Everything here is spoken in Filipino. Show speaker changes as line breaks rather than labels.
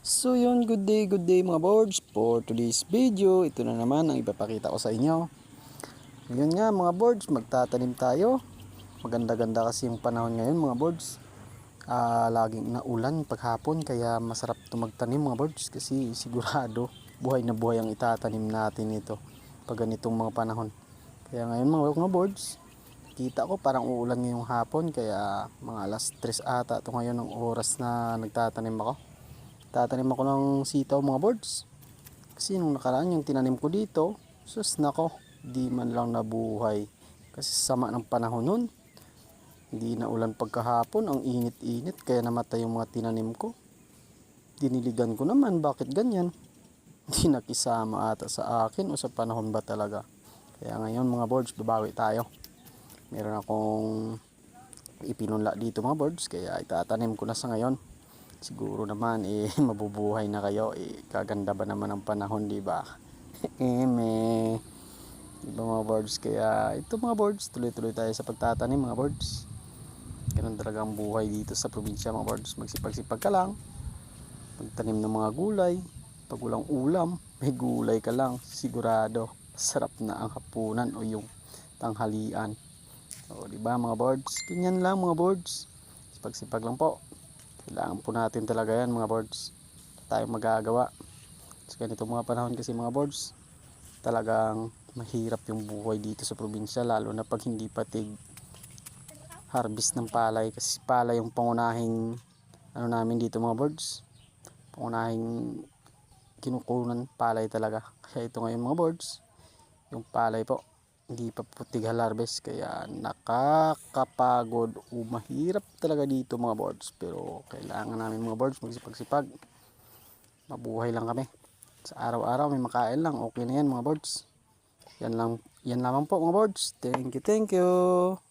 So yun, good day mga boards. For today's video, ito na naman ang ipapakita ko sa inyo. Ngayon nga mga boards, magtatanim tayo. Maganda-ganda kasi yung panahon ngayon mga boards. Laging naulan paghapon, kaya masarap ito magtanim mga boards. Kasi sigurado, buhay na buhay ang itatanim natin ito pag ganitong mga panahon. Kaya ngayon mga boards, kita ko parang uulan ngayong hapon, kaya mga alas 3 ata ito ngayon ang oras na nagtatanim ako. Tatanim ako ng sitaw mga boards. Kasi nung nakaraan yung tinanim ko dito, sus nako, di man lang nabuhay. Kasi sama ng panahon nun. Hindi na ulan pagkahapon, ang init-init, kaya namatay yung mga tinanim ko. Diniligan ko naman, bakit ganyan? Hindi nakisama ata sa akin o sa panahon ba talaga. Kaya ngayon mga boards, babawi tayo. Meron akong ipinunla dito mga boards, kaya itatanim ko na sa ngayon. Siguro naman mabubuhay na kayo, kaganda ba naman ang panahon, di ba? Di ba mga boards? Kaya ito mga boards, tuloy-tuloy tayo sa pagtatanim mga boards. Ganun talaga ang buhay dito sa probinsya mga boards. Magsipag-sipag ka lang, magtanim ng mga gulay. Pag walang ulam, may gulay ka lang, sigurado sarap na ang hapunan o yung tanghalian. O di ba mga boards? Ganyan lang mga boards, sipag-sipag lang po. Kailangan po natin talaga yan mga boards. Tayo magagawa. Sa ganito mga panahon kasi mga boards, talagang mahirap yung buhay dito sa probinsya, lalo na pag hindi patig harvest ng palay. Kasi palay yung pangunahing namin dito mga boards. Pangunahing kinukunan palay talaga. Kaya ito ngayon mga boards, yung palay po hindi pa putig harvest, kaya nakakapagod o mahirap talaga dito mga boards. Pero kailangan namin mga boards magsipag-sipag, mabuhay lang kami sa araw-araw, may makain lang, okay na yan mga boards. Yan lamang po mga boards. Thank you.